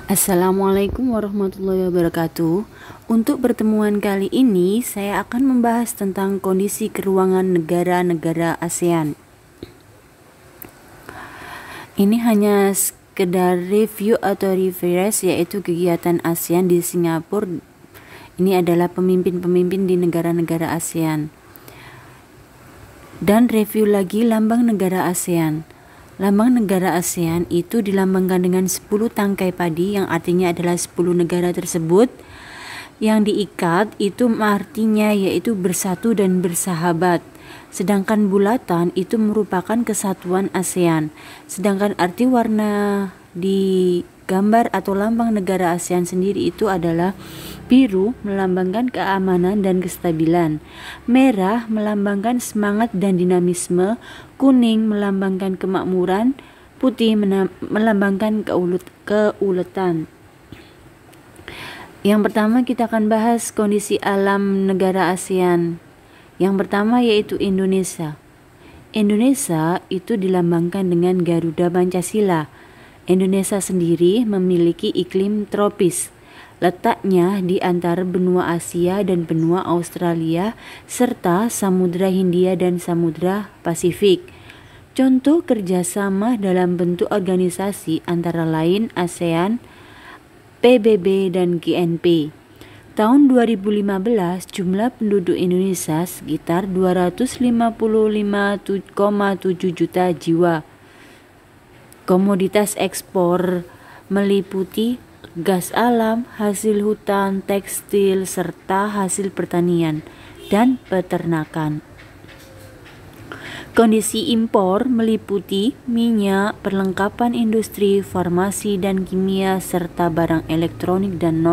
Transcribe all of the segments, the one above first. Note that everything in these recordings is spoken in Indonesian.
Assalamualaikum warahmatullahi wabarakatuh. Untuk pertemuan kali ini, saya akan membahas tentang kondisi keuangan negara-negara ASEAN. Ini hanya sekedar review atau refresh, yaitu kegiatan ASEAN di Singapura. Ini adalah pemimpin-pemimpin di negara-negara ASEAN. Dan review lagi lambang negara ASEAN. Lambang negara ASEAN itu dilambangkan dengan 10 tangkai padi, yang artinya adalah 10 negara tersebut yang diikat, itu artinya yaitu bersatu dan bersahabat. Sedangkan bulatan itu merupakan kesatuan ASEAN. Sedangkan arti warna di gambar atau lambang negara ASEAN sendiri itu adalah biru melambangkan keamanan dan kestabilan, merah melambangkan semangat dan dinamisme, kuning melambangkan kemakmuran, putih melambangkan keuletan. Yang pertama kita akan bahas kondisi alam negara ASEAN. Yang pertama yaitu Indonesia. Indonesia itu dilambangkan dengan Garuda Pancasila. Indonesia sendiri memiliki iklim tropis. Letaknya di antara benua Asia dan benua Australia serta Samudra Hindia dan Samudra Pasifik. Contoh kerjasama dalam bentuk organisasi antara lain ASEAN, PBB, dan GNP. Tahun 2015 jumlah penduduk Indonesia sekitar 255,7 juta jiwa. Komoditas ekspor meliputi gas alam, hasil hutan, tekstil, serta hasil pertanian dan peternakan. Kondisi impor meliputi minyak, perlengkapan industri, farmasi dan kimia, serta barang elektronik dan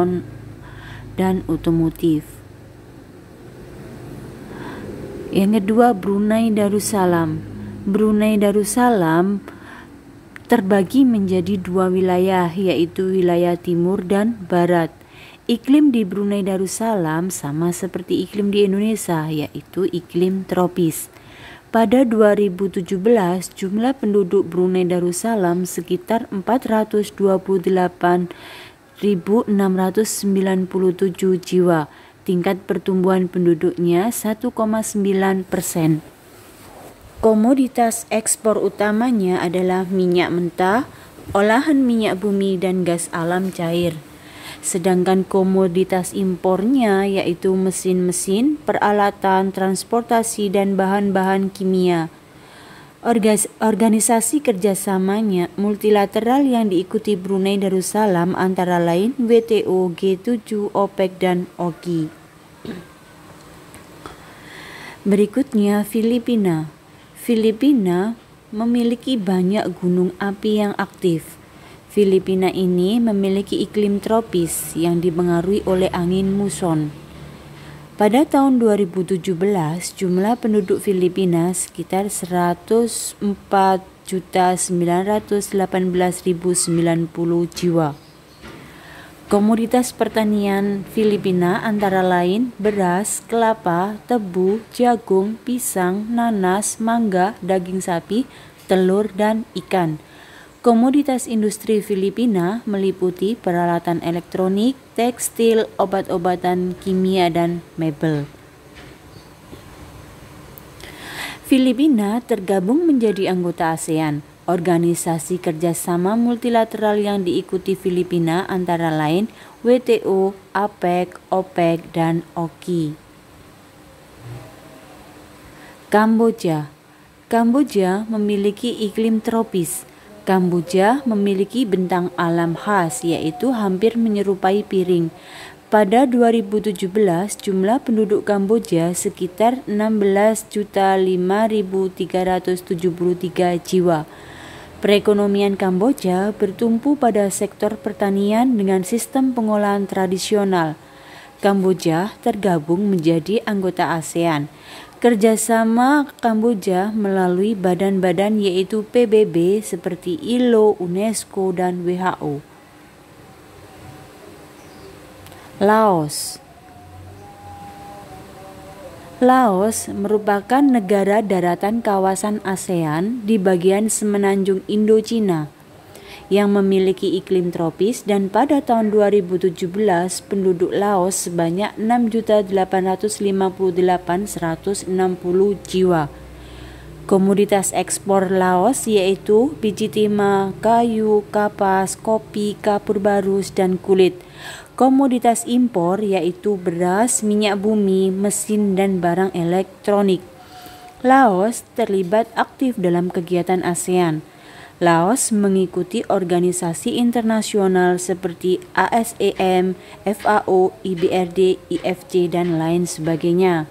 otomotif. Yang kedua, Brunei Darussalam. Brunei Darussalam terbagi menjadi dua wilayah, yaitu wilayah timur dan barat. Iklim di Brunei Darussalam sama seperti iklim di Indonesia, yaitu iklim tropis. Pada 2017, jumlah penduduk Brunei Darussalam sekitar 428.697 jiwa. Tingkat pertumbuhan penduduknya 1,9%. Komoditas ekspor utamanya adalah minyak mentah, olahan minyak bumi, dan gas alam cair. Sedangkan komoditas impornya yaitu mesin-mesin, peralatan, transportasi, dan bahan-bahan kimia. Organisasi kerjasamanya multilateral yang diikuti Brunei Darussalam antara lain WTO, G7, OPEC, dan OKI. Berikutnya Filipina. Filipina memiliki banyak gunung api yang aktif. Filipina ini memiliki iklim tropis yang dipengaruhi oleh angin muson. Pada tahun 2017, jumlah penduduk Filipina sekitar 104.918.090 jiwa. Komoditas pertanian Filipina antara lain beras, kelapa, tebu, jagung, pisang, nanas, mangga, daging sapi, telur, dan ikan. Komoditas industri Filipina meliputi peralatan elektronik, tekstil, obat-obatan kimia, dan mebel. Filipina tergabung menjadi anggota ASEAN. Organisasi kerjasama multilateral yang diikuti Filipina antara lain WTO, APEC, OPEC, dan OKI. Kamboja. Kamboja memiliki iklim tropis. Kamboja memiliki bentang alam khas, yaitu hampir menyerupai piring. Pada 2017, jumlah penduduk Kamboja sekitar 16.5.373 jiwa. Perekonomian Kamboja bertumpu pada sektor pertanian dengan sistem pengolahan tradisional. Kamboja tergabung menjadi anggota ASEAN. Kerjasama Kamboja melalui badan-badan yaitu PBB seperti ILO, UNESCO, dan WHO. Laos. Laos merupakan negara daratan kawasan ASEAN di bagian semenanjung Indochina. yang memiliki iklim tropis, dan pada tahun 2017 penduduk Laos sebanyak 6.858.160 jiwa. Komoditas ekspor Laos yaitu biji timah, kayu, kapas, kopi, kapur barus, dan kulit. Komoditas impor yaitu beras, minyak bumi, mesin, dan barang elektronik. Laos terlibat aktif dalam kegiatan ASEAN. Laos mengikuti organisasi internasional seperti ASEM, FAO, IBRD, IFC, dan lain sebagainya.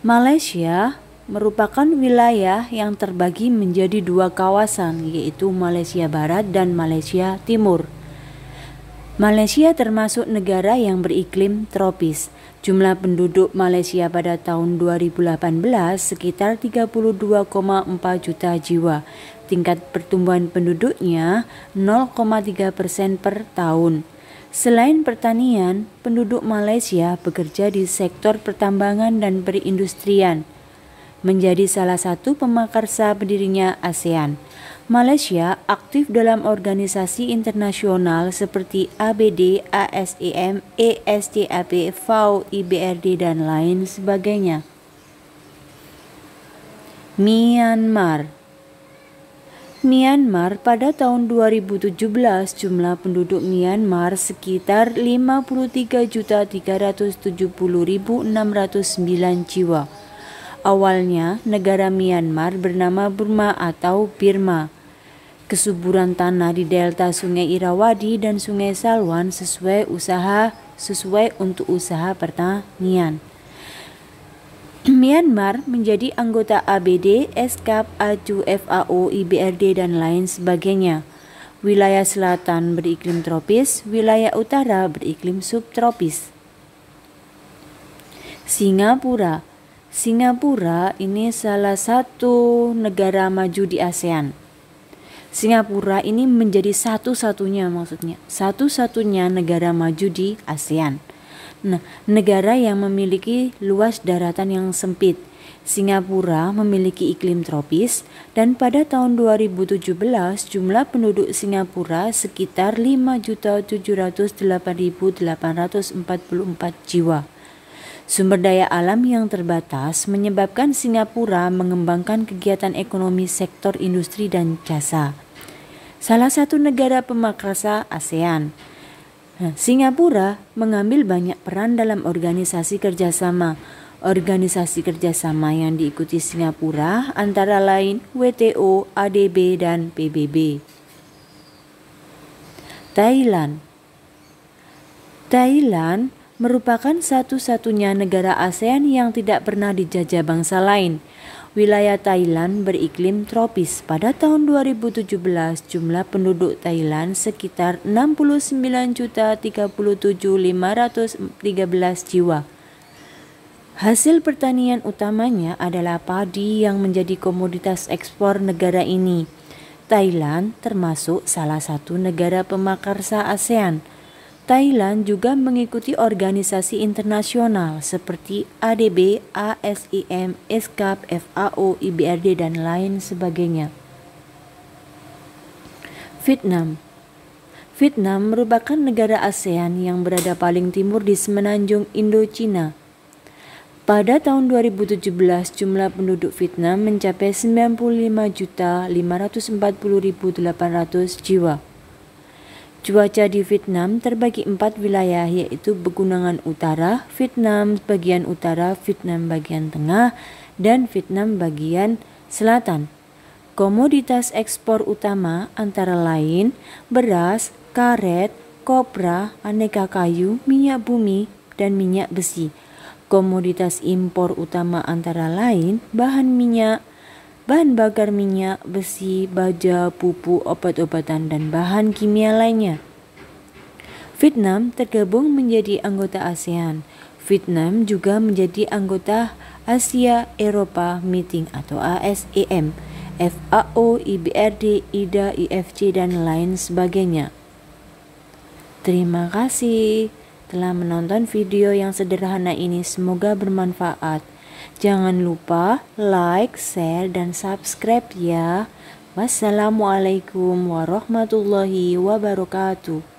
Malaysia merupakan wilayah yang terbagi menjadi dua kawasan, yaitu Malaysia Barat dan Malaysia Timur. Malaysia termasuk negara yang beriklim tropis. Jumlah penduduk Malaysia pada tahun 2018 sekitar 32,4 juta jiwa. Tingkat pertumbuhan penduduknya 0,3% per tahun. Selain pertanian, penduduk Malaysia bekerja di sektor pertambangan dan perindustrian, menjadi salah satu pemakarsa berdirinya ASEAN. Malaysia aktif dalam organisasi internasional seperti ABD, ASEM, ESDAP, FAO, IBRD, dan lain sebagainya. Myanmar pada tahun 2017 jumlah penduduk Myanmar sekitar 53.370.609 jiwa. Awalnya negara Myanmar bernama Burma atau Birma. Kesuburan tanah di delta Sungai Irrawaddy dan Sungai Salwan sesuai untuk usaha pertanian. Myanmar menjadi anggota ABD, SCAP, ACU, FAO, IBRD, dan lain sebagainya. Wilayah selatan beriklim tropis, wilayah utara beriklim subtropis. Singapura ini salah satu negara maju di ASEAN. Singapura ini menjadi satu-satunya negara maju di ASEAN. Nah, negara yang memiliki luas daratan yang sempit. Singapura memiliki iklim tropis dan pada tahun 2017 jumlah penduduk Singapura sekitar 5.708.844 jiwa. Sumber daya alam yang terbatas menyebabkan Singapura mengembangkan kegiatan ekonomi sektor industri dan jasa. Salah satu negara pemakarsa ASEAN. Singapura mengambil banyak peran dalam organisasi kerjasama. Organisasi kerjasama yang diikuti Singapura antara lain WTO, ADB, dan PBB. Thailand merupakan satu-satunya negara ASEAN yang tidak pernah dijajah bangsa lain. Wilayah Thailand beriklim tropis. Pada tahun 2017, jumlah penduduk Thailand sekitar 69.037.513 jiwa. Hasil pertanian utamanya adalah padi yang menjadi komoditas ekspor negara ini. Thailand termasuk salah satu negara pemakarsa ASEAN. Thailand juga mengikuti organisasi internasional seperti ADB, ASEM, SCAP, FAO, IBRD, dan lain sebagainya. Vietnam merupakan negara ASEAN yang berada paling timur di semenanjung Indochina. Pada tahun 2017, jumlah penduduk Vietnam mencapai 95.540.800 jiwa. Cuaca di Vietnam terbagi 4 wilayah, yaitu Pegunungan Utara, Vietnam bagian utara, Vietnam bagian tengah, dan Vietnam bagian selatan. Komoditas ekspor utama antara lain beras, karet, kopra, aneka kayu, minyak bumi, dan minyak besi. Komoditas impor utama antara lain bahan bakar minyak, besi, baja, pupuk, obat-obatan, dan bahan kimia lainnya. Vietnam tergabung menjadi anggota ASEAN. Vietnam juga menjadi anggota Asia Eropa Meeting atau ASEM, FAO, IBRD, IDA, IFC, dan lain sebagainya. Terima kasih telah menonton video yang sederhana ini, semoga bermanfaat. Jangan lupa like, share, dan subscribe ya. Wassalamualaikum warahmatullahi wabarakatuh.